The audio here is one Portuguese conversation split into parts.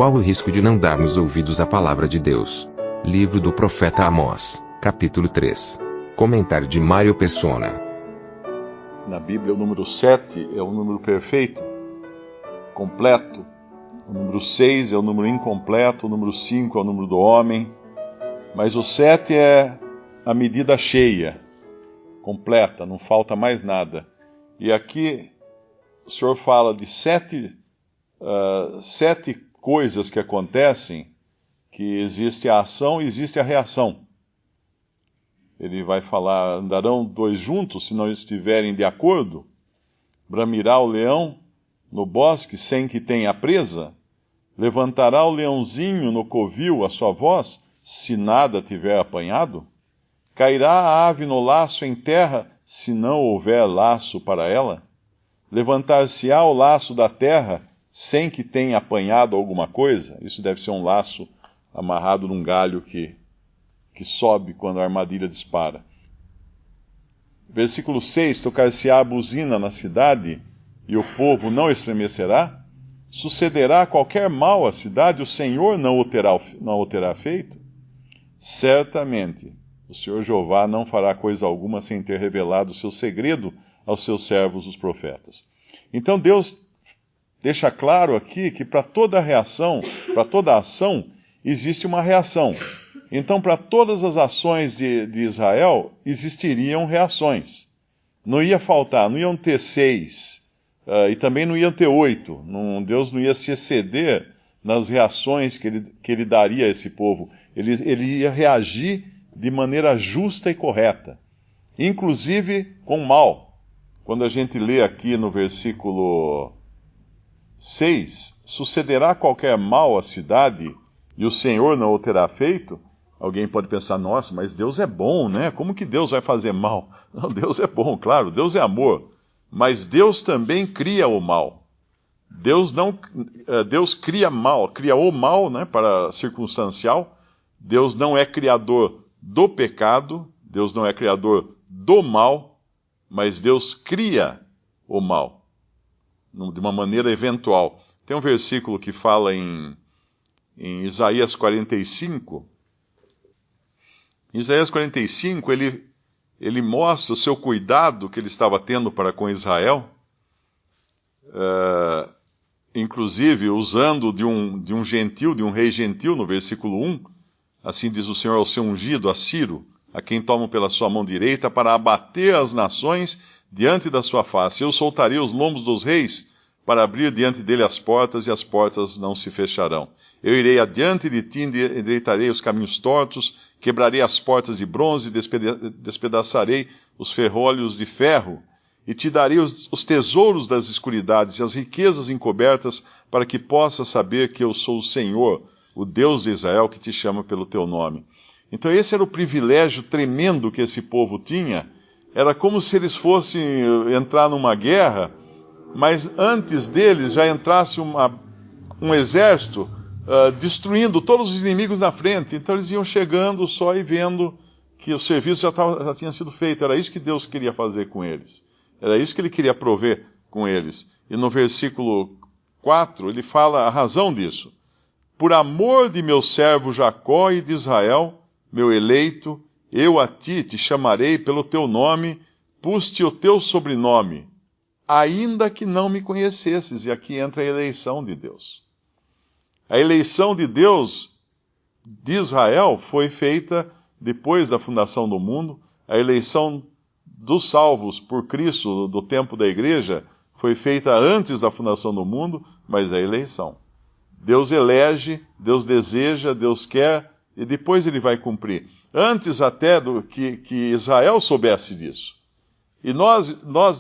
Qual o risco de não darmos ouvidos à palavra de Deus? Livro do profeta Amós, capítulo 3. Comentário de Mário Persona. Na Bíblia, o número 7 é o número perfeito, completo. O número 6 é o número incompleto, o número 5 é o número do homem. Mas o 7 é a medida cheia, completa, não falta mais nada. E aqui o Senhor fala de sete coisas que acontecem, que existe a ação e existe a reação. Ele vai falar: andarão dois juntos se não estiverem de acordo? Bramirá o leão no bosque sem que tenha presa? Levantará o leãozinho no covil a sua voz, se nada tiver apanhado? Cairá a ave no laço em terra, se não houver laço para ela? Levantar-se-á o laço da terra, sem que tenha apanhado alguma coisa? Isso deve ser um laço amarrado num galho que sobe quando a armadilha dispara. Versículo 6, tocar-se-á a buzina na cidade, e o povo não estremecerá? Sucederá qualquer mal à cidade, o Senhor não o terá feito? Certamente, o Senhor Jeová não fará coisa alguma sem ter revelado o seu segredo aos seus servos, os profetas. Então Deus deixa claro aqui que para toda reação, para toda ação, existe uma reação. Então, para todas as ações de Israel, existiriam reações. Não ia faltar, não iam ter 6, e também não iam ter 8. Deus não ia se exceder nas reações que ele daria a esse povo. Ele ia reagir de maneira justa e correta, inclusive com mal. Quando a gente lê aqui no versículo 6, sucederá qualquer mal à cidade, e o Senhor não o terá feito? Alguém pode pensar: nossa, mas Deus é bom, né? Como que Deus vai fazer mal? Não, Deus é bom, claro, Deus é amor. Mas Deus também cria o mal. Deus cria mal, cria o mal, né, para circunstancial. Deus não é criador do pecado, Deus não é criador do mal, mas Deus cria o mal, de uma maneira eventual. Tem um versículo que fala em Isaías 45. Em Isaías 45, ele mostra o seu cuidado que ele estava tendo para com Israel, inclusive usando de um gentil, de um rei gentil, no versículo 1, assim diz o Senhor ao seu ungido, a Ciro, a quem tomo pela sua mão direita, para abater as nações diante da sua face. Eu soltarei os lombos dos reis, para abrir diante dele as portas, e as portas não se fecharão. Eu irei adiante de ti, endireitarei os caminhos tortos, quebrarei as portas de bronze, despedaçarei os ferrolhos de ferro, e te darei os tesouros das escuridades e as riquezas encobertas, para que possas saber que eu sou o Senhor, o Deus de Israel, que te chama pelo teu nome. Então esse era o privilégio tremendo que esse povo tinha. Era como se eles fossem entrar numa guerra, mas antes deles já entrasse um exército destruindo todos os inimigos na frente. Então eles iam chegando só e vendo que o serviço já tinha sido feito. Era isso que Deus queria fazer com eles. Era isso que ele queria prover com eles. E no versículo 4 ele fala a razão disso. Por amor de meu servo Jacó e de Israel, meu eleito, eu a ti te chamarei pelo teu nome, pus-te o teu sobrenome, ainda que não me conhecesses. E aqui entra a eleição de Deus. A eleição de Deus de Israel foi feita depois da fundação do mundo. A eleição dos salvos por Cristo do tempo da igreja foi feita antes da fundação do mundo, mas a eleição. Deus elege, Deus deseja, Deus quer, e depois ele vai cumprir. Antes até que Israel soubesse disso. E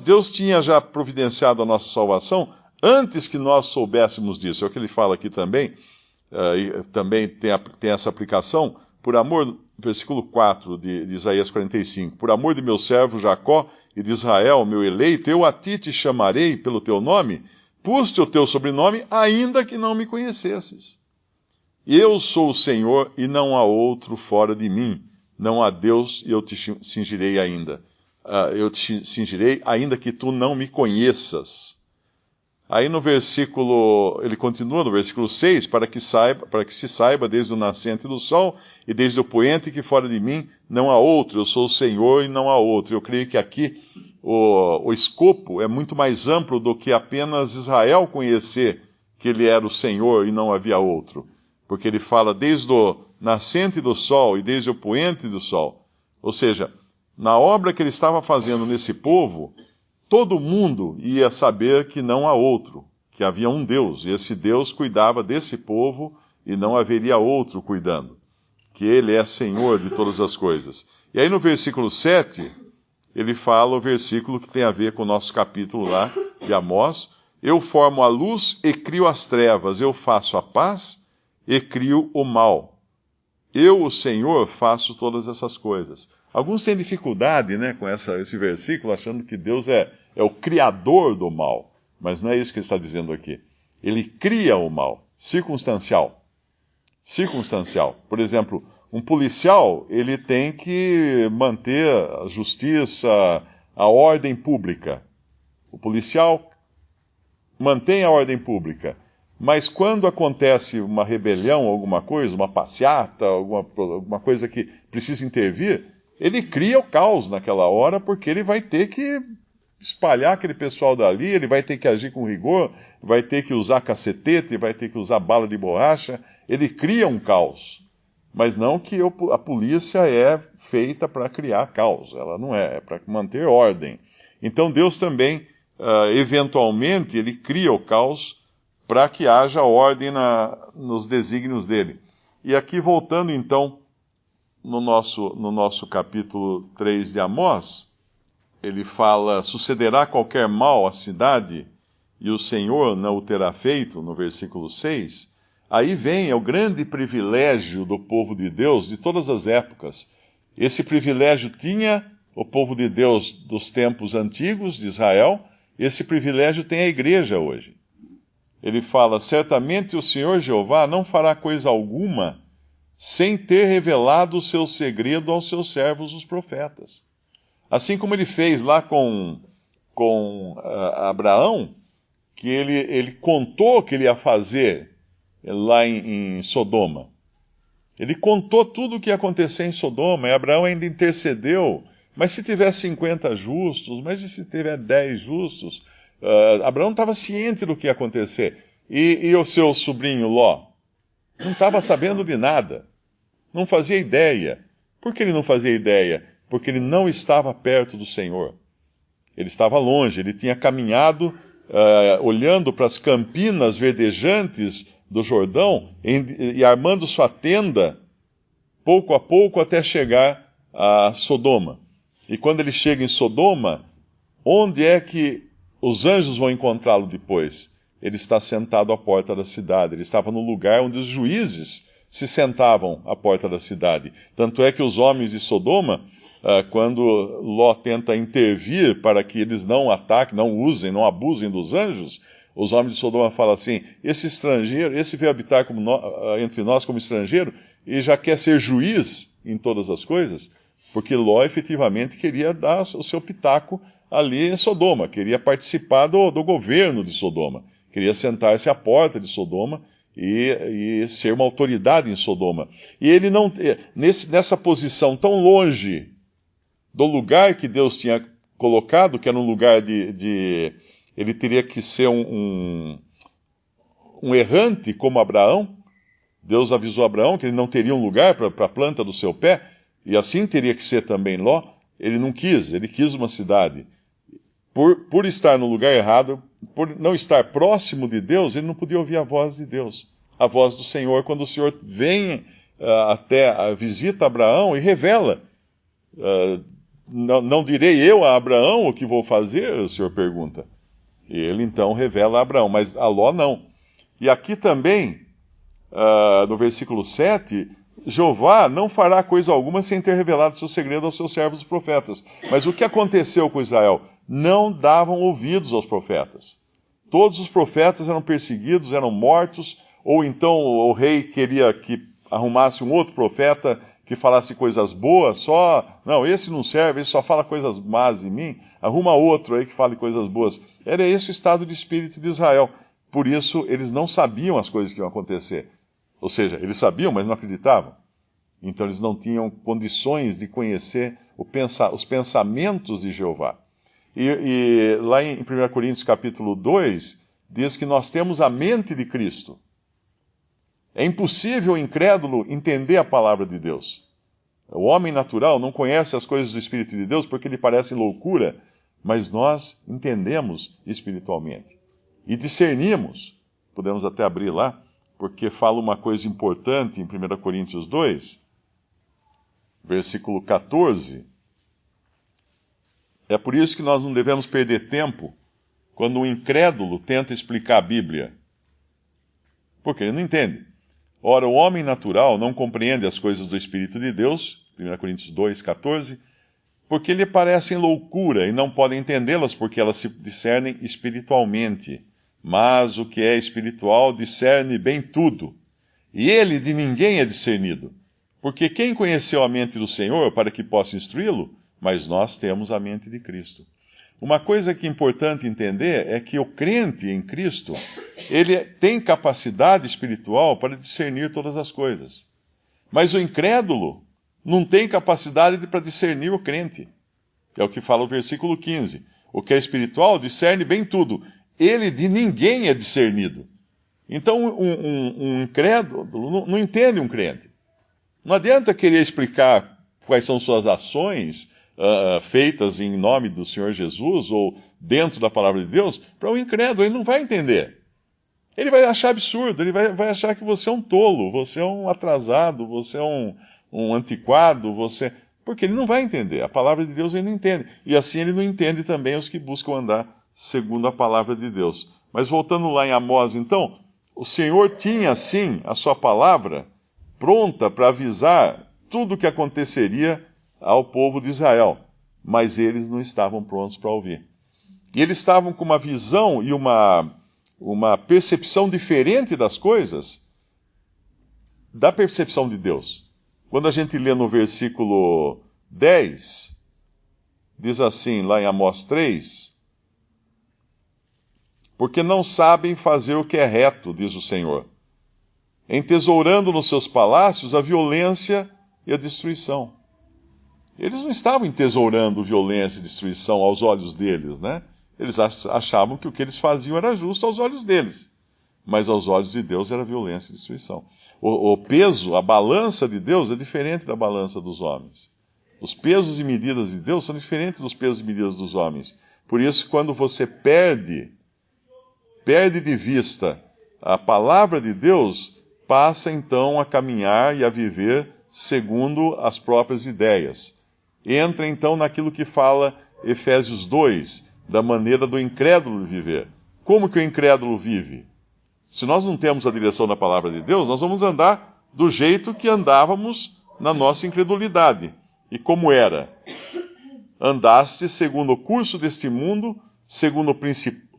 Deus tinha já providenciado a nossa salvação antes que nós soubéssemos disso. É o que ele fala aqui também, e também tem essa aplicação. Por amor, versículo 4 de Isaías 45, por amor de meu servo Jacó e de Israel, meu eleito, eu a ti te chamarei pelo teu nome, pus-te o teu sobrenome, ainda que não me conhecesses. Eu sou o Senhor e não há outro fora de mim. Não há Deus e eu te cingirei ainda. Eu te cingirei ainda que tu não me conheças. Aí no versículo, ele continua no versículo 6, para que se saiba desde o nascente do sol e desde o poente que fora de mim não há outro, eu sou o Senhor e não há outro. Eu creio que aqui o escopo é muito mais amplo do que apenas Israel conhecer que ele era o Senhor e não havia outro. Porque ele fala desde o nascente do sol e desde o poente do sol. Ou seja, na obra que ele estava fazendo nesse povo, todo mundo ia saber que não há outro, que havia um Deus, e esse Deus cuidava desse povo e não haveria outro cuidando, que ele é Senhor de todas as coisas. E aí no versículo 7, ele fala o versículo que tem a ver com o nosso capítulo lá de Amós: eu formo a luz e crio as trevas, eu faço a paz e crio o mal. Eu, o Senhor, faço todas essas coisas. Alguns têm dificuldade, né, com esse versículo, achando que Deus é o criador do mal. Mas não é isso que ele está dizendo aqui. Ele cria o mal, circunstancial. Circunstancial. Por exemplo, um policial, ele tem que manter a justiça, a ordem pública. O policial mantém a ordem pública. Mas quando acontece uma rebelião, alguma coisa, uma passeata, alguma coisa que precisa intervir, ele cria o caos naquela hora, porque ele vai ter que espalhar aquele pessoal dali, ele vai ter que agir com rigor, vai ter que usar cacetete, vai ter que usar bala de borracha. Ele cria um caos. Mas não que a polícia é feita para criar caos. Ela não é para manter ordem. Então Deus também, eventualmente, ele cria o caos para que haja ordem nos desígnios dele. E aqui, voltando então, no nosso capítulo 3 de Amós, ele fala: sucederá qualquer mal à cidade, e o Senhor não o terá feito, no versículo 6. Aí vem o grande privilégio do povo de Deus de todas as épocas. Esse privilégio tinha o povo de Deus dos tempos antigos, de Israel, esse privilégio tem a igreja hoje. Ele fala: certamente o Senhor Jeová não fará coisa alguma sem ter revelado o seu segredo aos seus servos, os profetas. Assim como ele fez lá com Abraão, que ele contou o que ele ia fazer lá em Sodoma. Ele contou tudo o que ia acontecer em Sodoma, e Abraão ainda intercedeu. Mas se tiver 50 justos, mas e se tiver 10 justos? Abraão estava ciente do que ia acontecer. E o seu sobrinho Ló? Não estava sabendo de nada. Não fazia ideia. Por que ele não fazia ideia? Porque ele não estava perto do Senhor. Ele estava longe, ele tinha caminhado olhando para as campinas verdejantes do Jordão e armando sua tenda, pouco a pouco, até chegar a Sodoma. E quando ele chega em Sodoma, onde é que os anjos vão encontrá-lo depois? Ele está sentado à porta da cidade. Ele estava no lugar onde os juízes se sentavam à porta da cidade. Tanto é que os homens de Sodoma, quando Ló tenta intervir para que eles não ataquem, não usem, não abusem dos anjos, os homens de Sodoma falam assim: esse estrangeiro, esse veio habitar entre nós como estrangeiro e já quer ser juiz em todas as coisas, porque Ló efetivamente queria dar o seu pitaco ali em Sodoma, queria participar do governo de Sodoma, queria sentar-se à porta de Sodoma e ser uma autoridade em Sodoma. E ele não, nessa posição tão longe do lugar que Deus tinha colocado, que era um lugar ele teria que ser um errante como Abraão. Deus avisou Abraão que ele não teria um lugar para a planta do seu pé, e assim teria que ser também Ló. Ele não quis, ele quis uma cidade. Por estar no lugar errado, por não estar próximo de Deus, ele não podia ouvir a voz de Deus, a voz do Senhor, quando o Senhor vem visita Abraão e revela. Não direi eu a Abraão o que vou fazer? O Senhor pergunta. E ele então revela a Abraão, mas a Ló não. E aqui também, no versículo 7, Jeová não fará coisa alguma sem ter revelado seu segredo aos seus servos os profetas. Mas o que aconteceu com Israel? Não davam ouvidos aos profetas. Todos os profetas eram perseguidos, eram mortos, ou então o rei queria que arrumasse um outro profeta que falasse coisas boas só. Não, esse não serve, esse só fala coisas más em mim. Arruma outro aí que fale coisas boas. Era esse o estado de espírito de Israel. Por isso, eles não sabiam as coisas que iam acontecer. Ou seja, eles sabiam, mas não acreditavam. Então, eles não tinham condições de conhecer os pensamentos de Jeová. E lá em 1 Coríntios capítulo 2, diz que nós temos a mente de Cristo. É impossível o incrédulo entender a palavra de Deus. O homem natural não conhece as coisas do Espírito de Deus porque lhe parecem loucura, mas nós entendemos espiritualmente. E discernimos. Podemos até abrir lá, porque fala uma coisa importante em 1 Coríntios 2, versículo 14. É por isso que nós não devemos perder tempo quando um incrédulo tenta explicar a Bíblia. Porque ele não entende. Ora, o homem natural não compreende as coisas do Espírito de Deus, 1 Coríntios 2, 14, porque lhe parecem loucura e não podem entendê-las porque elas se discernem espiritualmente. Mas o que é espiritual discerne bem tudo, e ele de ninguém é discernido. Porque quem conheceu a mente do Senhor para que possa instruí-lo? Mas nós temos a mente de Cristo. Uma coisa que é importante entender é que o crente em Cristo, ele tem capacidade espiritual para discernir todas as coisas. Mas o incrédulo não tem capacidade para discernir o crente. É o que fala o versículo 15. O que é espiritual discerne bem tudo. Ele de ninguém é discernido. Então um incrédulo não entende um crente. Não adianta querer explicar quais são suas ações feitas em nome do Senhor Jesus ou dentro da palavra de Deus, para um incrédulo, ele não vai entender. Ele vai achar absurdo, ele vai achar que você é um tolo, você é um atrasado, você é um antiquado, porque ele não vai entender. A palavra de Deus ele não entende. E assim ele não entende também os que buscam andar segundo a palavra de Deus. Mas voltando lá em Amós, então, o Senhor tinha, sim, a sua palavra pronta para avisar tudo o que aconteceria ao povo de Israel, mas eles não estavam prontos para ouvir. E eles estavam com uma visão e uma percepção diferente das coisas da percepção de Deus. Quando a gente lê no versículo 10, diz assim, lá em Amós 3, porque não sabem fazer o que é reto, diz o Senhor, entesourando nos seus palácios a violência e a destruição. Eles não estavam entesourando violência e destruição aos olhos deles, né? Eles achavam que o que eles faziam era justo aos olhos deles. Mas aos olhos de Deus era violência e destruição. O peso, a balança de Deus é diferente da balança dos homens. Os pesos e medidas de Deus são diferentes dos pesos e medidas dos homens. Por isso, quando você perde de vista a palavra de Deus, passa então a caminhar e a viver segundo as próprias ideias. Entra então naquilo que fala Efésios 2, da maneira do incrédulo viver. Como que o incrédulo vive? Se nós não temos a direção da palavra de Deus, nós vamos andar do jeito que andávamos na nossa incredulidade. E como era? Andaste segundo o curso deste mundo, segundo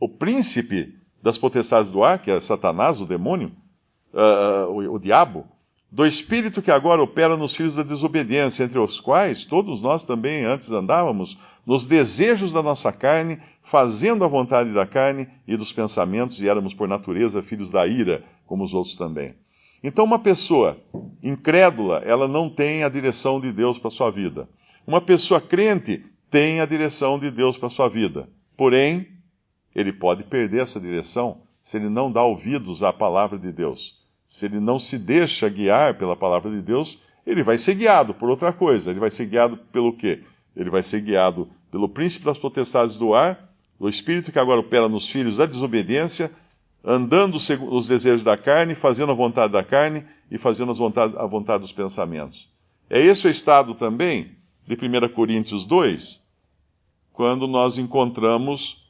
o príncipe das potestades do ar, que é Satanás, o demônio, o diabo, do espírito que agora opera nos filhos da desobediência, entre os quais todos nós também antes andávamos, nos desejos da nossa carne, fazendo a vontade da carne e dos pensamentos, e éramos por natureza filhos da ira, como os outros também. Então uma pessoa incrédula, ela não tem a direção de Deus para a sua vida. Uma pessoa crente tem a direção de Deus para a sua vida. Porém, ele pode perder essa direção se ele não dá ouvidos à palavra de Deus. Se ele não se deixa guiar pela palavra de Deus, ele vai ser guiado por outra coisa. Ele vai ser guiado pelo quê? Ele vai ser guiado pelo príncipe das potestades do ar, o espírito que agora opera nos filhos da desobediência, andando segundo os desejos da carne, fazendo a vontade da carne e fazendo a vontade dos pensamentos. É esse o estado também de 1 Coríntios 2, quando nós encontramos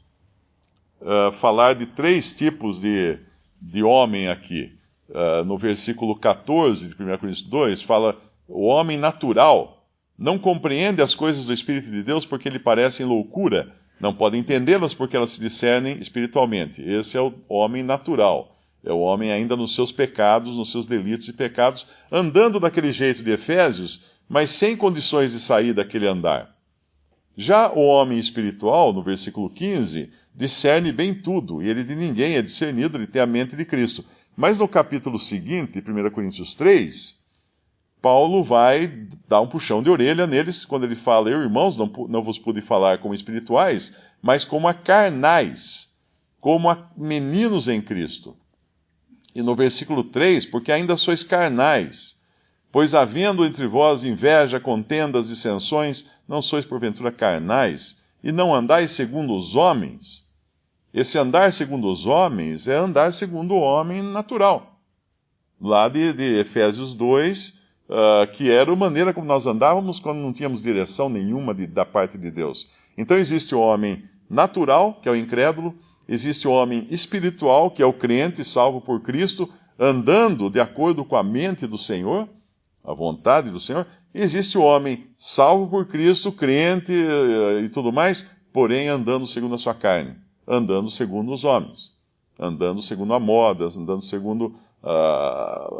falar de 3 tipos de homem aqui. No versículo 14 de 1 Coríntios 2, fala: o homem natural não compreende as coisas do Espírito de Deus porque lhe parecem loucura, não pode entendê-las porque elas se discernem espiritualmente. Esse é o homem natural, é o homem ainda nos seus pecados, nos seus delitos e pecados, andando daquele jeito de Efésios, mas sem condições de sair daquele andar. Já o homem espiritual, no versículo 15, discerne bem tudo, e ele de ninguém é discernido, ele tem a mente de Cristo. Mas no capítulo seguinte, 1 Coríntios 3, Paulo vai dar um puxão de orelha neles, quando ele fala: eu, irmãos, não vos pude falar como espirituais, mas como a carnais, como a meninos em Cristo. E no versículo 3, porque ainda sois carnais, pois havendo entre vós inveja, contendas, dissensões, não sois porventura carnais, e não andais segundo os homens. Esse andar segundo os homens é andar segundo o homem natural. Lá de Efésios 2, que era a maneira como nós andávamos quando não tínhamos direção nenhuma da parte de Deus. Então existe o homem natural, que é o incrédulo, existe o homem espiritual, que é o crente, salvo por Cristo, andando de acordo com a mente do Senhor, a vontade do Senhor. E existe o homem salvo por Cristo, crente e tudo mais, porém andando segundo a sua carne, andando segundo os homens, andando segundo a moda, andando segundo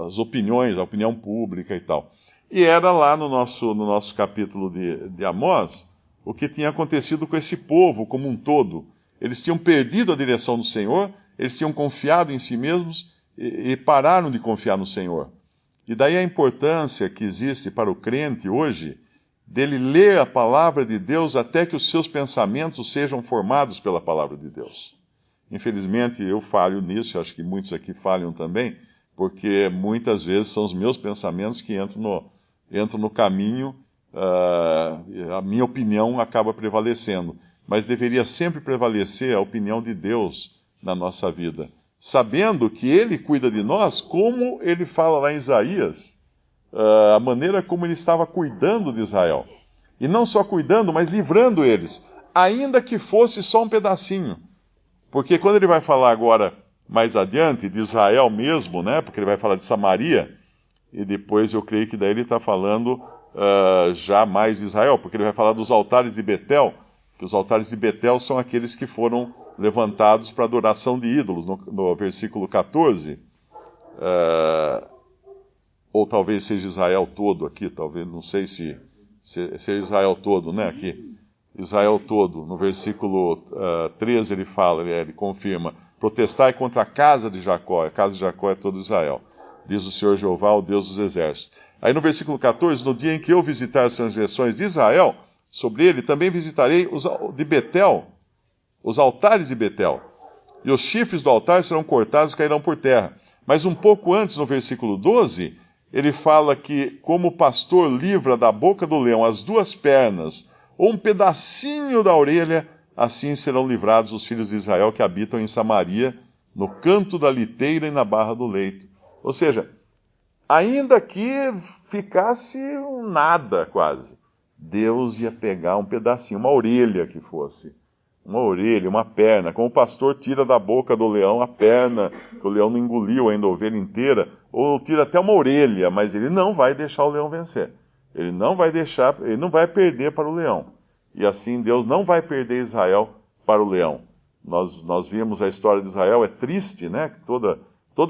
as opiniões, a opinião pública e tal. E era lá no nosso capítulo de Amós o que tinha acontecido com esse povo como um todo. Eles tinham perdido a direção do Senhor, eles tinham confiado em si mesmos e pararam de confiar no Senhor. E daí a importância que existe para o crente hoje dele ler a palavra de Deus até que os seus pensamentos sejam formados pela palavra de Deus. Infelizmente eu falho nisso, acho que muitos aqui falham também, porque muitas vezes são os meus pensamentos que entram no caminho, a minha opinião acaba prevalecendo. Mas deveria sempre prevalecer a opinião de Deus na nossa vida, sabendo que Ele cuida de nós, como Ele fala lá em Isaías, a maneira como Ele estava cuidando de Israel. E não só cuidando, mas livrando eles, ainda que fosse só um pedacinho. Porque quando Ele vai falar agora, mais adiante, de Israel mesmo, né? Porque Ele vai falar de Samaria, e depois eu creio que daí Ele está falando já mais de Israel, porque Ele vai falar dos altares de Betel, que os altares de Betel são aqueles que foram levantados para adoração de ídolos, no versículo 14, ou talvez seja Israel todo aqui, talvez, não sei se é Israel todo, né, aqui, Israel todo, no versículo 13 ele fala, ele confirma: protestai contra a casa de Jacó é todo Israel, diz o Senhor Jeová, o Deus dos exércitos. Aí no versículo 14, no dia em que eu visitar as transgressões de Israel, sobre ele também visitarei os altares de Betel, e os chifres do altar serão cortados e cairão por terra. Mas um pouco antes, no versículo 12, ele fala que, como o pastor livra da boca do leão as duas pernas, ou um pedacinho da orelha, assim serão livrados os filhos de Israel que habitam em Samaria, no canto da liteira e na barra do leito. Ou seja, ainda que ficasse nada quase, Deus ia pegar um pedacinho, uma orelha que fosse, uma orelha, uma perna, como o pastor tira da boca do leão a perna, que o leão não engoliu ainda a ovelha inteira, ou tira até uma orelha, mas ele não vai deixar o leão vencer. Ele não vai perder para o leão. E assim Deus não vai perder Israel para o leão. Nós vimos a história de Israel, é triste, né? Toda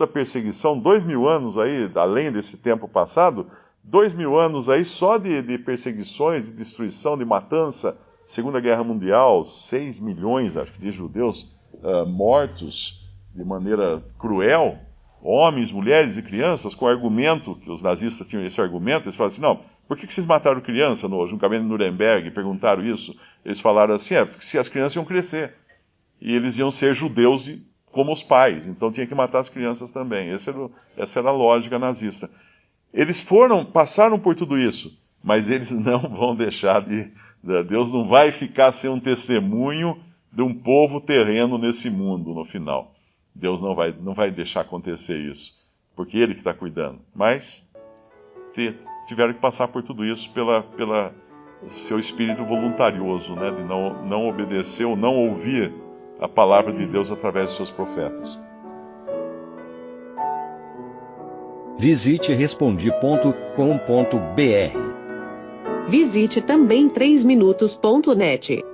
perseguição, 2000 anos aí, além desse tempo passado, 2000 anos aí só de perseguições, de destruição, de matança. Segunda Guerra Mundial, 6 milhões, acho que, de judeus mortos de maneira cruel, homens, mulheres e crianças, com argumento, que os nazistas tinham esse argumento, eles falaram assim: não, por que vocês mataram criança no julgamento de Nuremberg? Perguntaram isso. Eles falaram assim: porque se as crianças iam crescer, e eles iam ser judeus como os pais, então tinha que matar as crianças também. Essa era a lógica nazista. Eles passaram por tudo isso, mas eles não vão deixar Deus não vai ficar sem um testemunho de um povo terreno nesse mundo no final. Deus não vai deixar acontecer isso, porque Ele que está cuidando. Mas tiveram que passar por tudo isso pela seu espírito voluntarioso, né, de não obedecer ou não ouvir a palavra de Deus através de seus profetas. Visite Respondi.com.br. Visite também 3minutos.net.